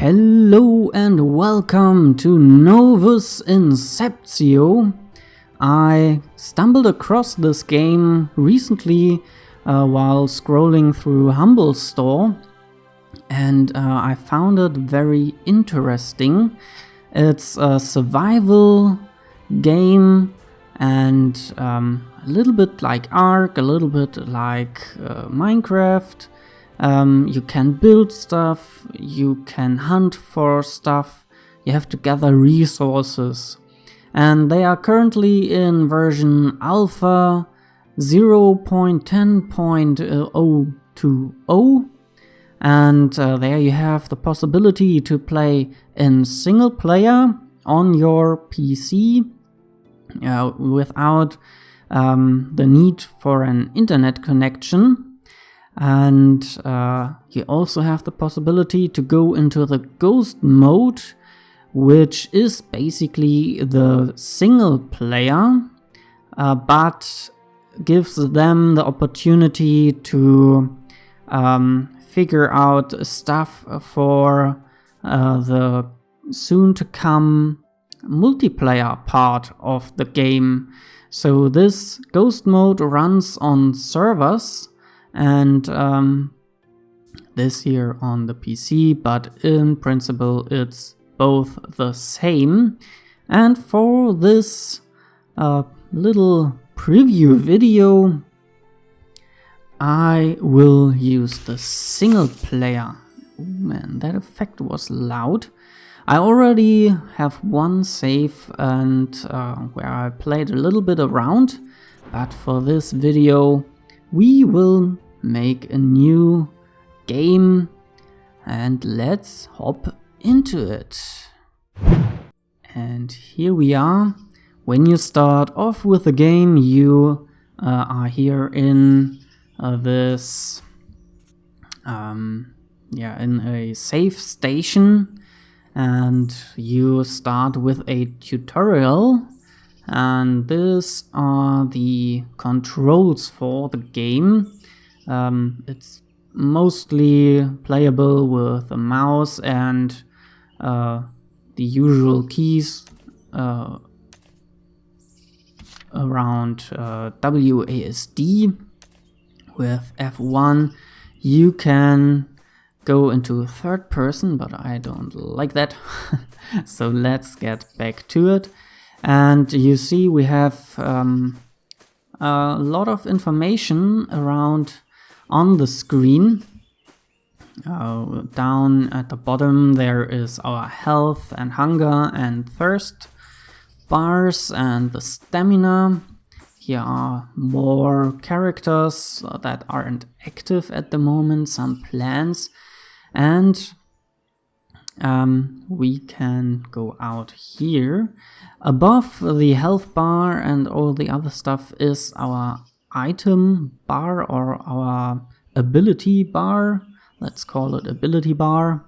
Hello and welcome to Novus Inceptio. I stumbled across this game recently while scrolling through Humble Store, and I found it very interesting. It's a survival game and a little bit like Ark, a little bit like Minecraft. You can build stuff, you can hunt for stuff, you have to gather resources. And they are currently in version alpha 0.10.020. And there you have the possibility to play in single player on your PC without the need for an internet connection. And you also have the possibility to go into the ghost mode, which is basically the single player, but gives them the opportunity to figure out stuff for the soon to come multiplayer part of the game. So this ghost mode runs on servers, and this here on the PC, but in principle it's both the same. And for this little preview video, I will use the single player. Oh man, that effect was loud. I already have one save and where I played a little bit around, but for this video we will make a new game and let's hop into it. And here we are. When you start off with the game, you are here in this in a safe station, and you start with a tutorial. And these are the controls for the game. It's mostly playable with a mouse and the usual keys around WASD. With F1 you can go into third person, but I don't like that. So let's get back to it. And you see we have a lot of information around on the screen. Down at the bottom there is our health and hunger and thirst bars and the stamina. Here are more characters that aren't active at the moment, some plants, and we can go out here. Above the health bar and all the other stuff is our item bar or our ability bar. Let's call it ability bar,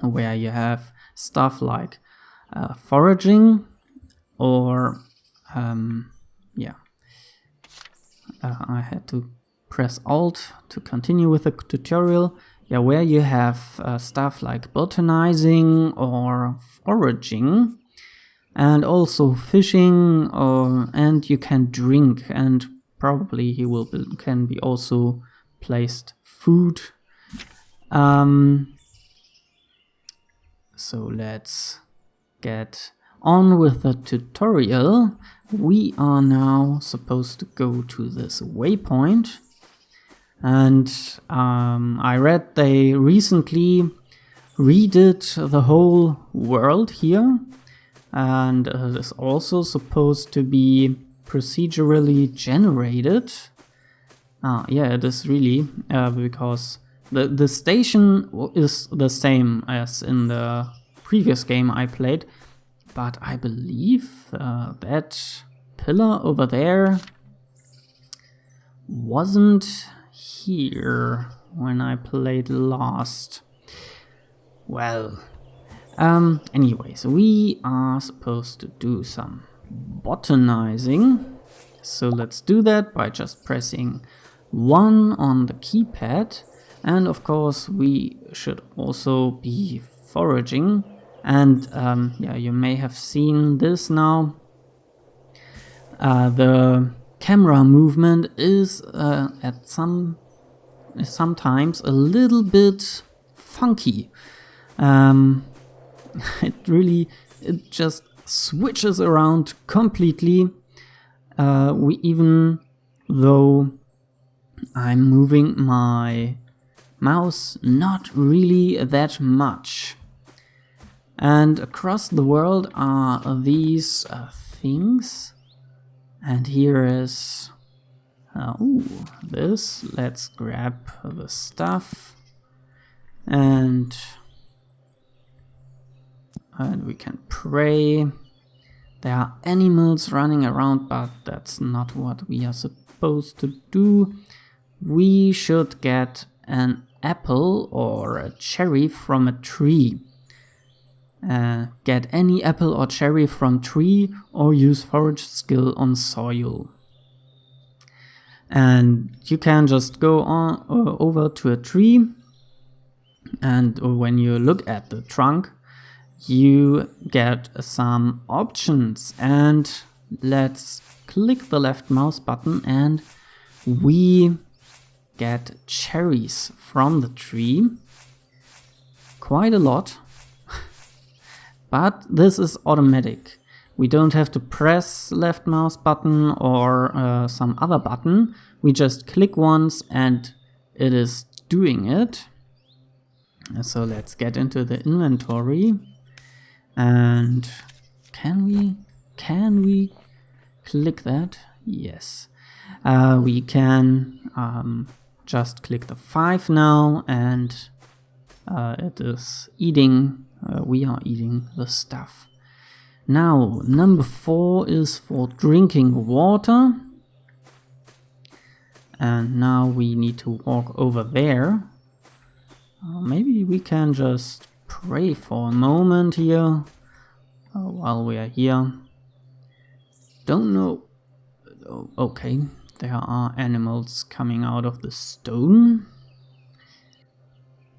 where you have stuff like foraging or I had to press Alt to continue with the tutorial. Where you have stuff like botanizing or foraging, and also fishing, and you can drink, and probably can be also placed food. So let's get on with the tutorial. We are now supposed to go to this waypoint. And I read they recently redid the whole world here, and it is also supposed to be procedurally generated. Yeah, it is really, because the station is the same as in the previous game I played, but I believe that pillar over there wasn't here when I played last. Well, anyways, we are supposed to do some botanizing, so let's do that by just pressing 1 on the keypad, And of course we should also be foraging. And yeah, you may have seen this now. The camera movement is at sometimes a little bit funky. It just switches around completely. Even though I'm moving my mouse not really that much. And across the world are these things. And here is this. Let's grab the stuff. And we can pray. There are animals running around, but that's not what we are supposed to do. We should get an apple or a cherry from a tree. Get any apple or cherry from tree or use forage skill on soil. And you can just go on over to a tree, and when you look at the trunk, you get some options. And let's click the left mouse button and we get cherries from the tree. Quite a lot. But this is automatic. We don't have to press left mouse button or some other button. We just click once and it is doing it. So let's get into the inventory. And can we click that? Yes. We can just click the 5 now, and it is eating. We are eating the stuff. Now, number 4 is for drinking water. And now we need to walk over there. Maybe we can just pray for a moment here while we are here. Don't know. Okay, there are animals coming out of the stone.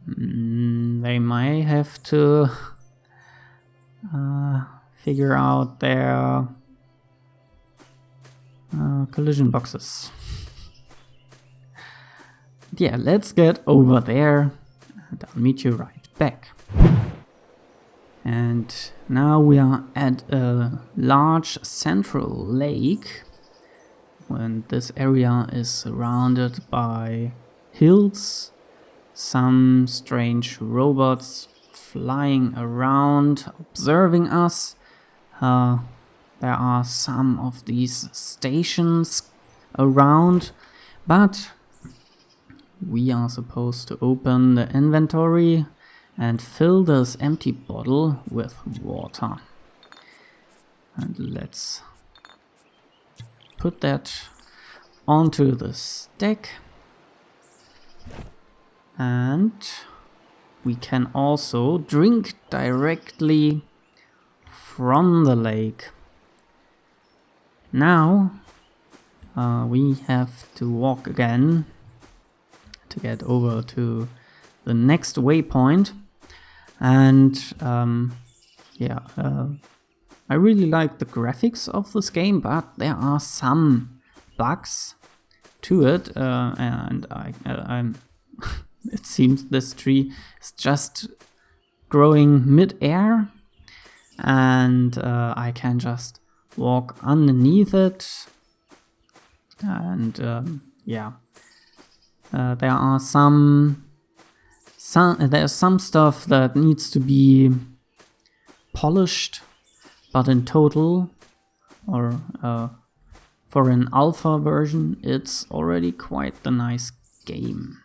They may have to figure out their collision boxes. Yeah, let's get over there and I'll meet you right back. And now we are at a large central lake, and this area is surrounded by hills, some strange robots flying around, observing us. There are some of these stations around, but we are supposed to open the inventory and fill this empty bottle with water. And let's put that onto the stack. And we can also drink directly from the lake. Now we have to walk again to get over to the next waypoint. And I really like the graphics of this game, but there are some bugs to it, and I'm it seems this tree is just growing mid-air, and I can just walk underneath it. And there are there's some stuff that needs to be polished, but in total, or for an alpha version, it's already quite a nice game.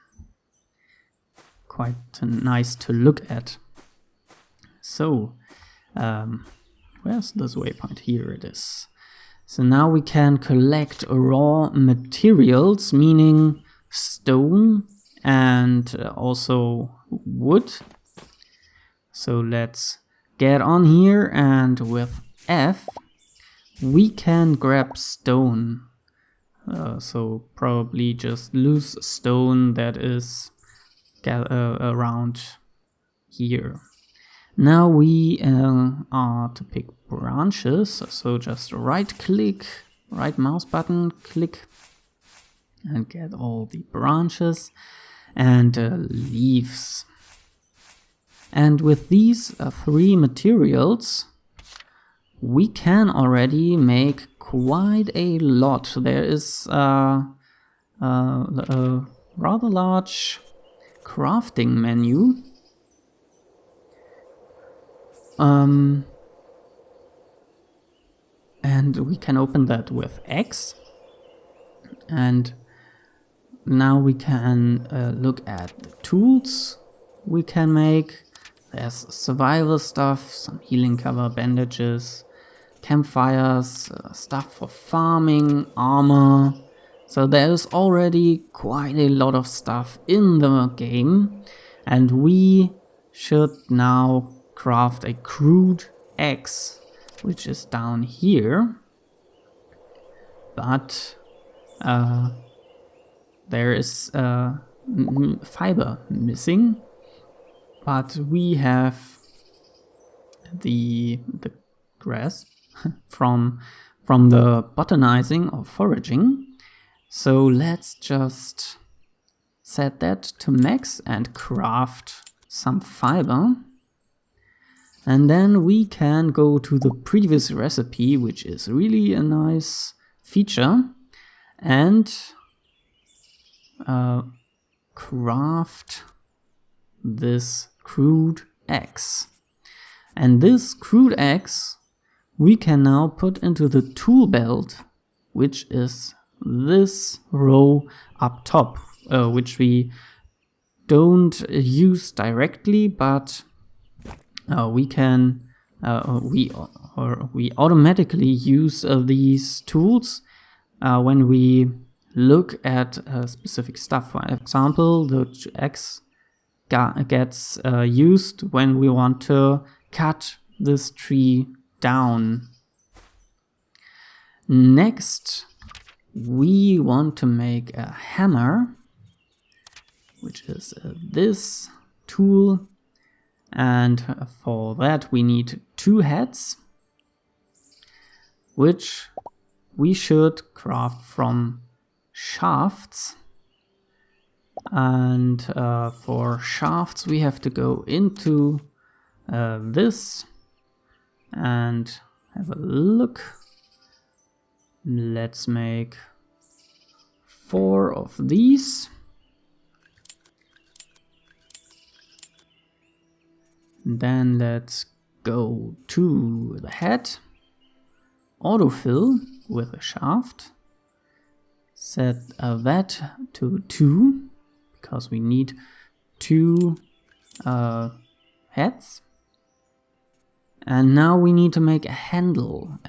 Quite nice to look at. So, where's this waypoint? Here it is. So now we can collect raw materials, meaning stone and also wood. So let's get on here, and with F we can grab stone. So probably just loose stone that is around here. Now we are to pick branches, so just right click, right mouse button, click, and get all the branches and leaves. And with these 3 materials, we can already make quite a lot. There is a rather large crafting menu. And we can open that with X. And now we can look at the tools we can make. There's survival stuff, some healing cover, bandages, campfires, stuff for farming, armor. So there's already quite a lot of stuff in the game, and we should now craft a crude axe, which is down here. But there is fiber missing. But we have the grass from the botanizing or foraging. So let's just set that to max and craft some fiber. And then we can go to the previous recipe, which is really a nice feature, and craft this crude axe. And this crude axe we can now put into the tool belt, which is this row up top, which we don't use directly, but we can we automatically use these tools when we look at specific stuff. For example, the axe gets used when we want to cut this tree down. Next, we want to make a hammer, which is this tool, and for that we need 2 heads, which we should craft from shafts. And for shafts we have to go into this and have a look. Let's make 4 of these. Then let's go to the head, autofill with a shaft, set that to 2 because we need 2 heads. And now we need to make a handle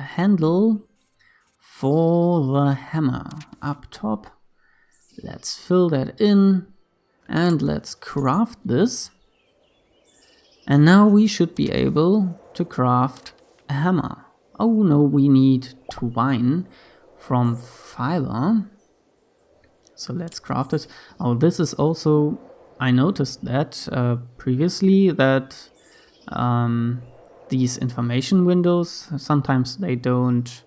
for the hammer up top. Let's fill that in and let's craft this. And now we should be able to craft a hammer. Oh no, we need twine from fiber. So let's craft it. Oh, this is also, I noticed that previously that these information windows, sometimes they don't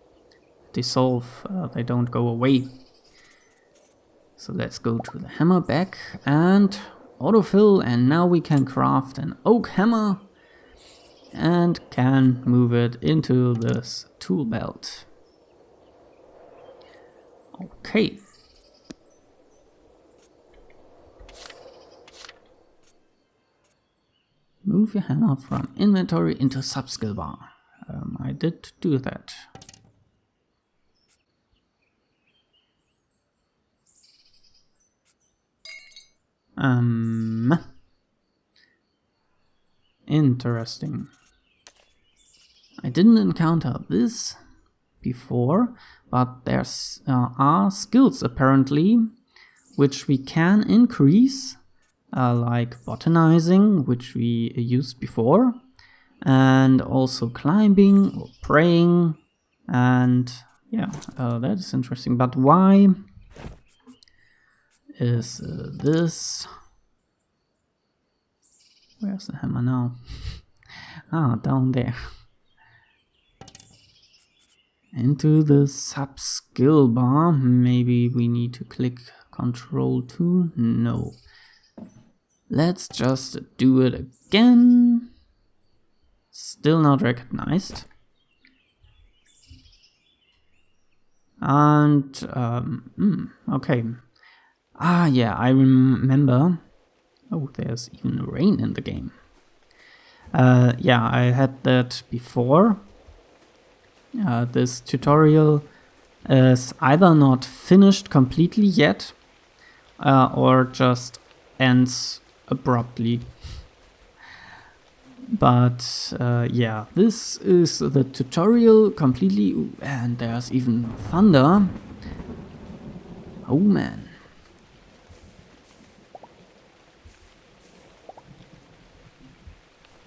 dissolve, they don't go away. So let's go to the hammer back and autofill, and now we can craft an oak hammer and can move it into this tool belt. Okay. Move your hammer from inventory into subskill bar. I did do that. Interesting. I didn't encounter this before, but there are skills apparently which we can increase, like botanizing, which we used before, and also climbing or praying, and yeah, that is interesting. But why is this? Where's the hammer now? Down there. Into the sub skill bar. Maybe we need to click Control 2. No. Let's just do it again. Still not recognized. And okay. Yeah, I remember. Oh, there's even rain in the game. Yeah, I had that before. This tutorial is either not finished completely yet, or just ends abruptly. But yeah, this is the tutorial completely. Ooh, and there's even thunder. Oh man.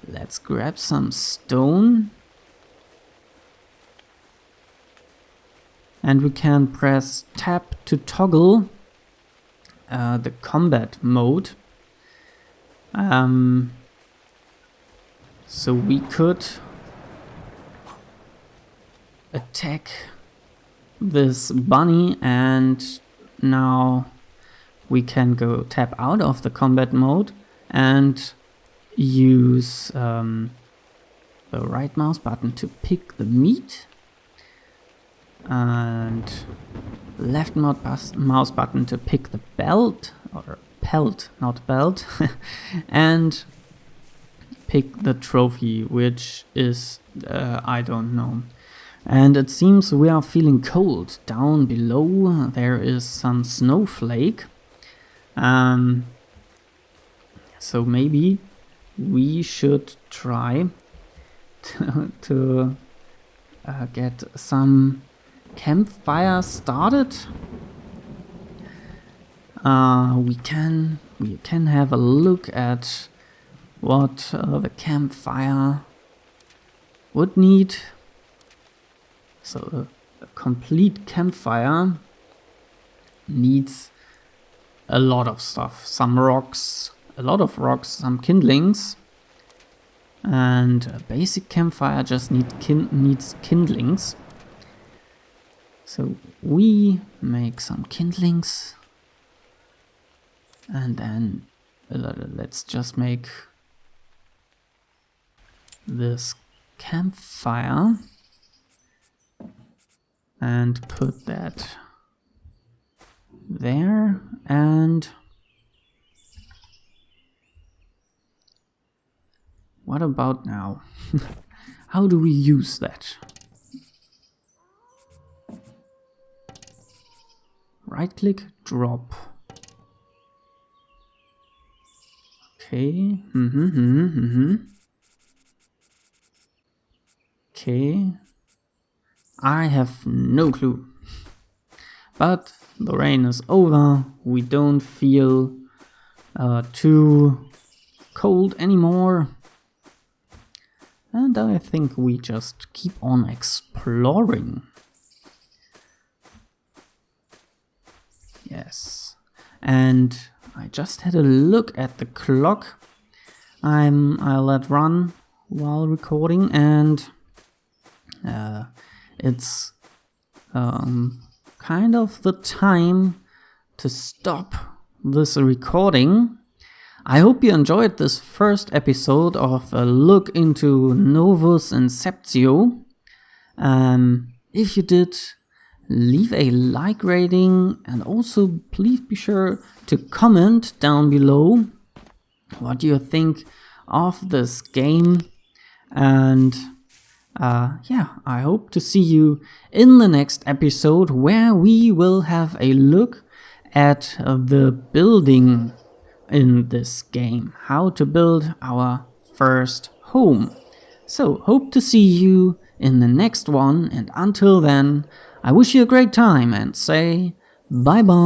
Let's grab some stone. And we can press tab to toggle the combat mode. So we could attack this bunny, and now we can go tap out of the combat mode and use the right mouse button to pick the meat and left mouse button to pick the belt, or pelt, not belt, and pick the trophy, which is, I don't know. And it seems we are feeling cold. Down below there is some snowflake. So maybe we should try to get some campfire started. We can have a look at what the campfire would need. So a complete campfire needs a lot of stuff. Some rocks, a lot of rocks, some kindlings. And a basic campfire just needs kindlings. So we make some kindlings. And then let's just make this campfire and put that there. And what about now? How do we use that? Right click, drop. Okay. Okay. I have no clue. But the rain is over. We don't feel too cold anymore. And I think we just keep on exploring. Yes. And I just had a look at the clock. I'll let run while recording, and it's kind of the time to stop this recording. I hope you enjoyed this first episode of a look into Novus Inceptio. If you did, leave a like rating, and also please be sure to comment down below what you think of this game. And yeah, I hope to see you in the next episode, where we will have a look at the building in this game, how to build our first home. So hope to see you in the next one, and until then, I wish you a great time and say bye bye.